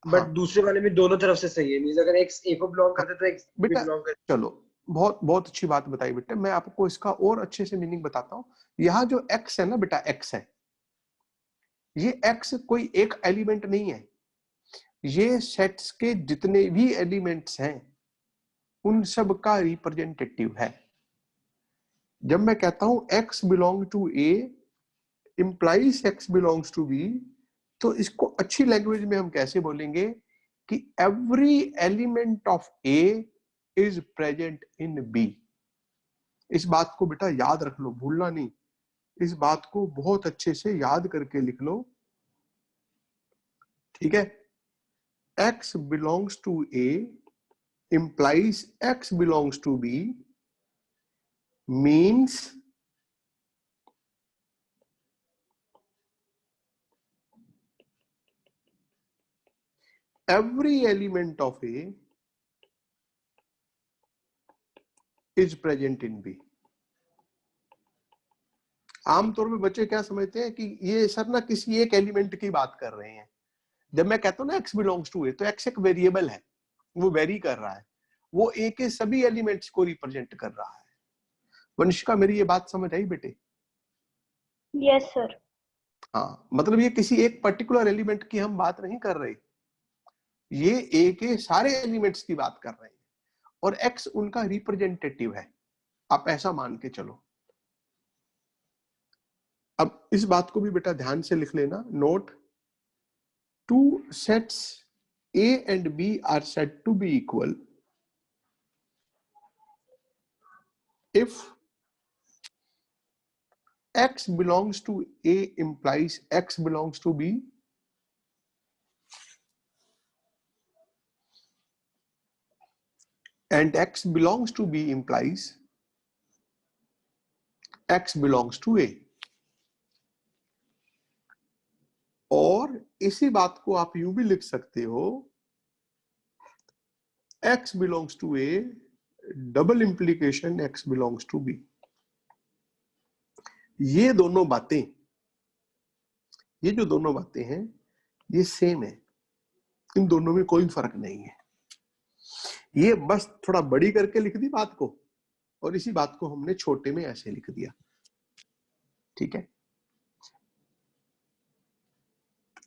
बट
हाँ।
दूसरे वाले में दोनों तरफ से सही है, मींस अगर x a को बिलोंग करता है तो x b
बेटा
बिलोंग करता
चलो, बहुत बहुत अच्छी बात बताई बेटा। मैं आपको इसका और अच्छे से मीनिंग बताता हूँ। यहाँ जो x है ना बेटा, x है, ये x कोई एक एलिमेंट नहीं है। ये सेट्स के जितने भी एलिमेंट्स हैं उन सब का रिप्रेजेंटेटिव है। जब मैं कहता हूं x belong to A implies x belongs to B, तो इसको अच्छी लैंग्वेज में हम कैसे बोलेंगे कि every element of A is present in B। इस बात को बेटा याद रख लो, भूलना नहीं। इस बात को बहुत अच्छे से याद करके लिख लो, ठीक है। x belongs to A implies x belongs to B means every element of A is present in B। आमतौर पे बच्चे क्या समझते हैं कि ये सर ना किसी एक एलिमेंट की बात कर रहे हैं। जब मैं कहता हूं ना x बिलोंग्स टू A, तो x एक वेरिएबल है, वो वेरी कर रहा है, वो A के सभी एलिमेंट्स को रिप्रेजेंट कर रहा है। वंशिका, मेरी ये बात समझ आई बेटे?
Yes sir.
हाँ, मतलब ये किसी एक पर्टिकुलर एलिमेंट की हम बात नहीं कर रहे, ये A के सारे एलिमेंट्स की बात कर रहे हैं और x उनका रिप्रेजेंटेटिव है। आप ऐसा मान के चलो। अब इस बात को भी बेटा ध्यान से लिख लेना। Note, two sets A and B are said to be equal if x belongs to A implies x belongs to B and x belongs to B implies x belongs to A। और इसी बात को आप यूं भी लिख सकते हो, x belongs to A double implication x belongs to B। ये जो दोनों बातें हैं ये सेम है। इन दोनों में कोई फर्क नहीं है। ये बस थोड़ा बड़ी करके लिख दी बात को, और इसी बात को हमने छोटे में ऐसे लिख दिया। ठीक है,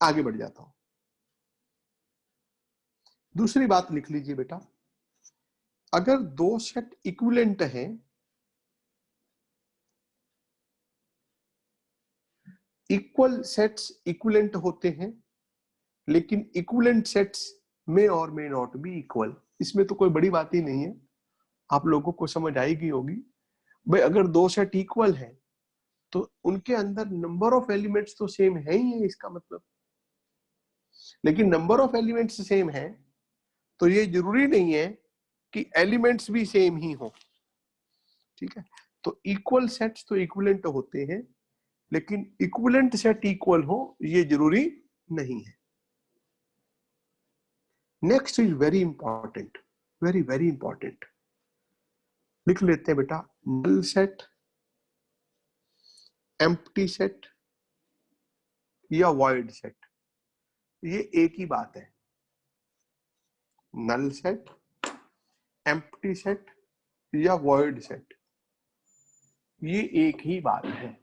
आगे बढ़ जाता हूं। दूसरी बात लिख लीजिए बेटा, अगर दो सेट इक्विवेलेंट हैं, इक्वल सेट्स इक्विवेलेंट होते हैं, लेकिन इक्विवेलेंट सेट्स में और मे नॉट बी इक्वल। इसमें तो कोई बड़ी बात ही नहीं है, आप लोगों को समझ आएगी होगी। भाई अगर दो सेट इक्वल हैं तो उनके अंदर नंबर ऑफ एलिमेंट्स तो सेम है ही है, इसका मतलब। लेकिन नंबर ऑफ एलिमेंट्स सेम है तो ये जरूरी नहीं है कि एलिमेंट्स भी सेम ही हो। ठीक है, तो इक्वल सेट्स तो इक्विवेलेंट होते हैं, लेकिन इक्विवेलेंट सेट इक्वल हो ये जरूरी नहीं है। Next is very important, very very important. लिख लेते हैं बेटा, नल सेट, एम्प्टी सेट या वॉइड सेट, ये एक ही बात है। नल सेट, एम्प्टी सेट या वॉइड सेट, ये एक ही बात है।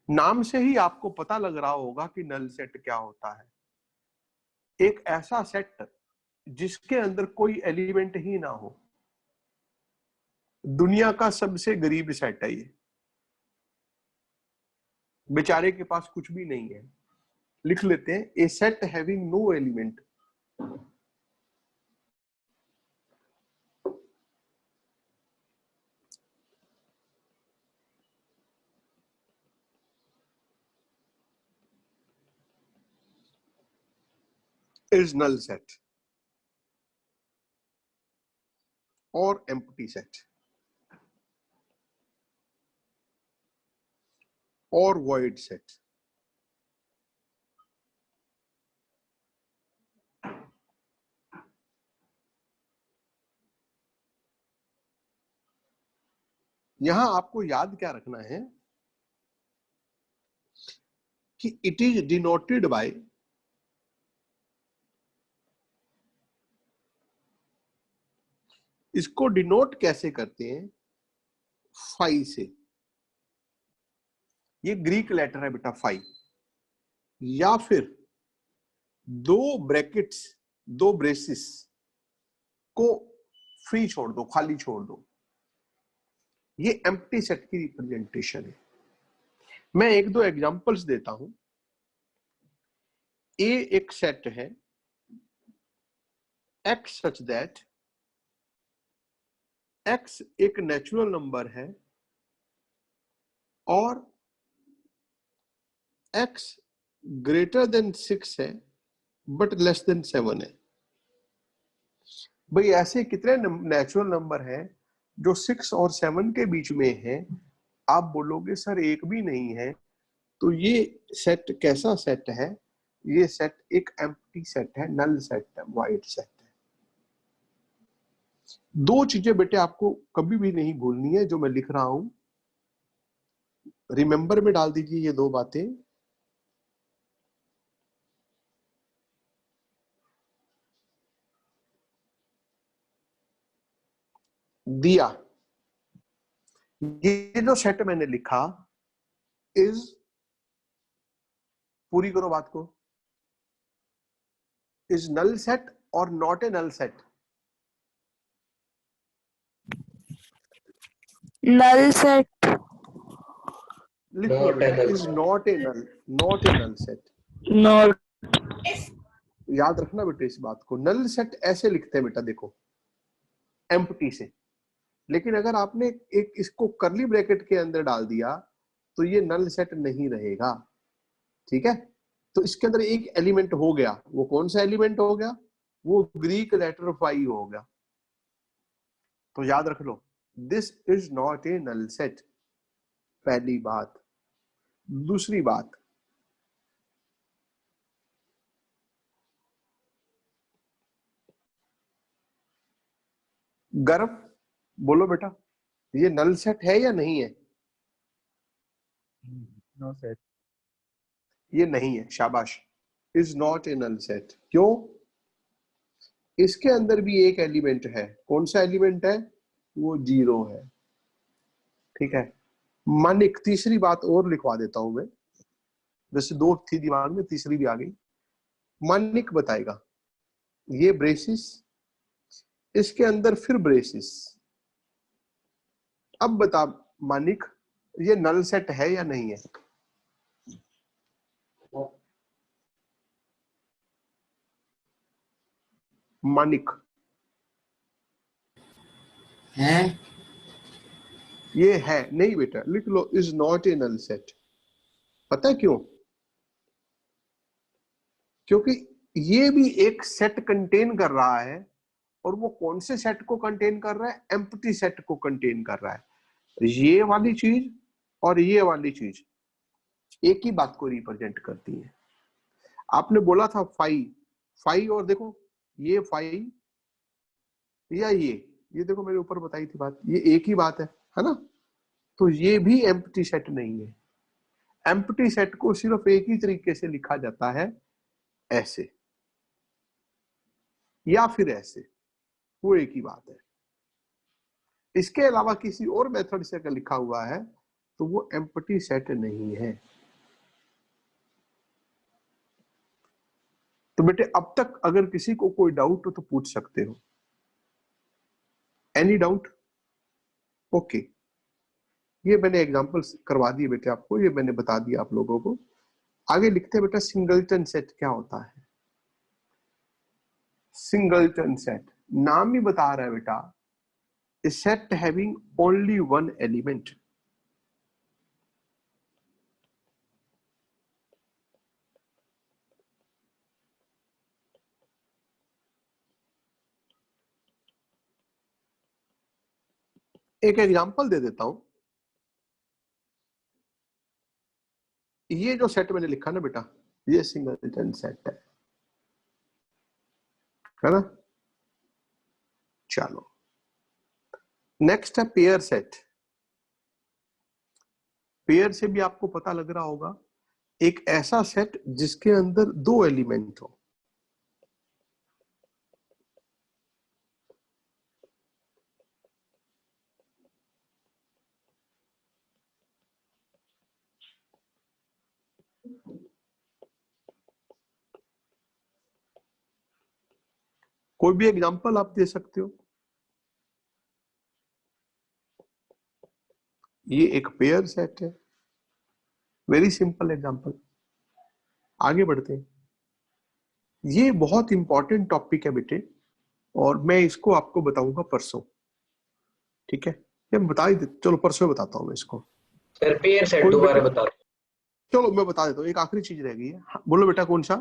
नाम से ही आपको पता लग रहा होगा कि नल सेट क्या होता है। एक ऐसा सेट जिसके अंदर कोई एलिमेंट ही ना हो, दुनिया का सबसे गरीब सेट है ये। बेचारे के पास कुछ भी नहीं है। लिख लेते हैं, a set having no element is null set or empty set or void set. यहां आपको याद क्या रखना है कि it is denoted by इसको डिनोट कैसे करते हैं, फाई से। ये ग्रीक लेटर है बेटा फाई, या फिर दो ब्रैकेट्स, दो ब्रेसिस को फ्री छोड़ दो, खाली छोड़ दो। ये एम्प्टी सेट की रिप्रेजेंटेशन है। मैं एक दो एग्जांपल्स देता हूं। ए एक सेट है, एक्स सच दैट, एक्स एक नेचुरल नंबर है और एक्स ग्रेटर देन 6 है बट लेस देन 7 है। भाई ऐसे कितने नेचुरल नंबर हैं जो 6 और 7 के बीच में है? आप बोलोगे सर एक भी नहीं है। तो ये सेट कैसा सेट है? ये सेट एक एम्प्टी सेट है, नल सेट है, वाइड सेट है। दो चीजें बेटे आपको कभी भी नहीं भूलनी है जो मैं लिख रहा हूं, रिमेंबर में डाल दीजिए ये दो बातें। दिया, ये जो सेट मैंने लिखा इज, पूरी करो बात को, इज नल सेट और not a null set?
null set,
लिखो बेटा, is not a null, not a null set.
Not,
याद रखना बेटे इस बात को। नल सेट ऐसे लिखते हैं बेटा, देखो एम्प्टी से, लेकिन अगर आपने एक इसको करली ब्रैकेट के अंदर डाल दिया तो ये नल सेट नहीं रहेगा। ठीक है, तो इसके अंदर एक एलिमेंट हो गया। वो कौन सा एलिमेंट हो गया? वो ग्रीक लेटर फाई हो गया। तो याद रख लो, this is not a null set, पहली बात। दूसरी बात, गर्व बोलो बेटा, ये नल सेट है या नहीं है?
No set.
ये नहीं है, शाबाश, is not a null set. क्यों? इसके अंदर भी एक एलिमेंट है। कौन सा एलिमेंट है? वो 0 है। ठीक है। मानिक, तीसरी बात और लिखवा देता हूं मैं, वैसे 2 थी दिमाग में, तीसरी भी आ गई। मानिक बताएगा, ये ब्रेसिस, इसके अंदर फिर ब्रेसिस। अब बता मानिक, ये नल सेट है या नहीं है? मानिक,
है।
ये है नहीं बेटा, लिख लो, is not a null set. पता है क्यों? क्योंकि ये भी एक सेट कंटेन कर रहा है, और वो कौन से सेट को कंटेन कर रहा है? एम्प्टी सेट को कंटेन कर रहा है। ये वाली चीज और ये वाली चीज एक ही बात को रिप्रेजेंट करती है। आपने बोला था फाइव, और देखो ये फाइव या ये देखो मेरे ऊपर बताई थी बात, ये एक ही बात है ना? तो ये भी एम्प्टी सेट नहीं है। एम्प्टी सेट को सिर्फ एक ही तरीके से लिखा जाता है, ऐसे या फिर ऐसे, वो एक ही बात है। इसके अलावा किसी और मेथड से अगर लिखा हुआ है तो वो एम्प्टी सेट नहीं है। तो बेटे अब तक अगर किसी को कोई डाउट हो तो पूछ सकते हो। Any doubt? ओके, ये मैंने एग्जांपल करवा दिए बेटे आपको, ये मैंने बता दिया आप लोगों को। आगे लिखते हैं बेटा, सिंगलटन सेट क्या होता है? सिंगलटन सेट नाम ही बता रहा है बेटा, a set having only one element। एक एग्जांपल दे देता हूं। ये जो सेट मैंने लिखा ना बेटा, ये सिंगलटन सेट है ना? चलो नेक्स्ट है पेयर सेट। पेयर से भी आपको पता लग रहा होगा, एक ऐसा सेट जिसके अंदर 2 एलिमेंट हो। कोई भी एग्जांपल आप दे सकते हो। ये एक पेयर सेट है, वेरी सिंपल एग्जांपल। आगे बढ़ते हैं। ये बहुत इंपॉर्टेंट टॉपिक है बेटे, और मैं इसको आपको बताऊंगा परसों। ठीक है, ये बता ही, चलो परसों बताता हूं मैं इसको।
सर पेयर सेट दोबारा बता दो।
चलो मैं बता देता हूँ, एक आखिरी चीज रह गई है। बोलो बेटा, कौन सा?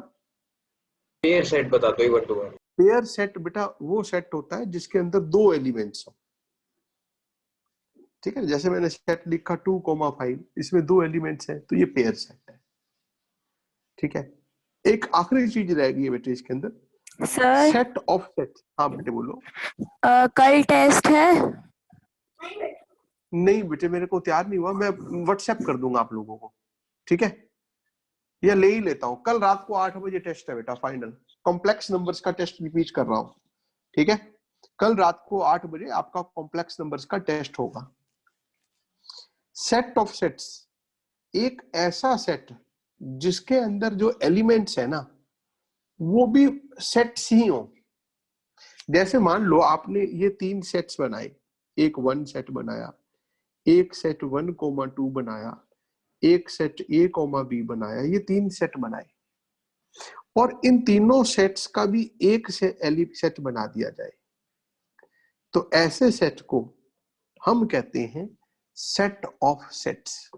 पेयर सेट बता दो एक बार दोबारा।
पेयर सेट बेटा वो सेट होता है जिसके अंदर 2 एलिमेंट्स हो। ठीक है, जैसे मैंने सेट लिखा 2,5, इसमें 2 एलिमेंट्स हैं, तो ये पेयर सेट है। ठीक है, एक आखिरी चीज रह गई है बेटे इसके अंदर,
सर
सेट ऑफ सेट। हाँ बेटे बोलो।
कल टेस्ट है?
नहीं बेटे, मेरे को तैयार नहीं हुआ, मैं व्हाट्सएप कर दूंगा आप लोगों को। ठीक है, या ले ही लेता हूं। कल रात को 8 बजे टेस्ट है बेटा, फाइनल कॉम्प्लेक्स नंबर्स का टेस्ट रिपीट कर रहा हूं। ठीक है, कल रात को 8 बजे आपका कॉम्प्लेक्स नंबर्स का टेस्ट होगा। सेट ऑफ सेट्स, एक ऐसा सेट जिसके अंदर जो एलिमेंट्स है ना, वो भी सेट्स ही हो। जैसे मान लो आपने ये 3 सेट्स बनाए, एक 1 सेट बनाया, एक सेट 1,2 बनाया, एक सेट A,B बनाया, ये 3 सेट बनाए, और इन तीनों सेट्स का भी एक से सेट बना दिया जाए, तो ऐसे सेट को हम कहते हैं सेट ऑफ सेट्स।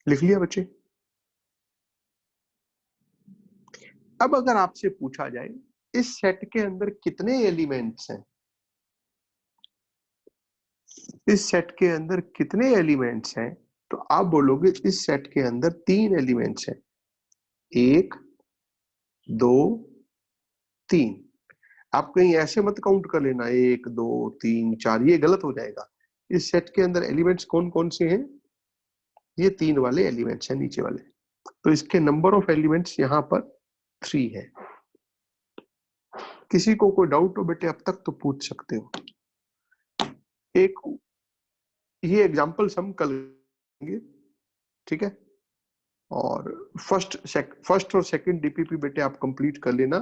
लिख लिया बच्चे? अब अगर आपसे पूछा जाए इस सेट के अंदर कितने एलिमेंट्स हैं, इस सेट के अंदर कितने एलिमेंट्स हैं, तो आप बोलोगे इस सेट के अंदर 3 एलिमेंट्स हैं, 1, 2, 3। आप कहीं ऐसे मत काउंट कर लेना 1, 2, 3, 4, ये गलत हो जाएगा। इस सेट के अंदर एलिमेंट्स कौन कौन से हैं? ये 3 वाले एलिमेंट्स हैं नीचे वाले, तो इसके नंबर ऑफ एलिमेंट्स यहाँ पर 3 है। किसी को कोई डाउट हो बेटे अब तक तो पूछ सकते हो। एक ये एग्जांपल्स हम कल करेंगे, ठीक है। और फर्स्ट और सेकंड डीपीपी बेटे आप कंप्लीट कर लेना।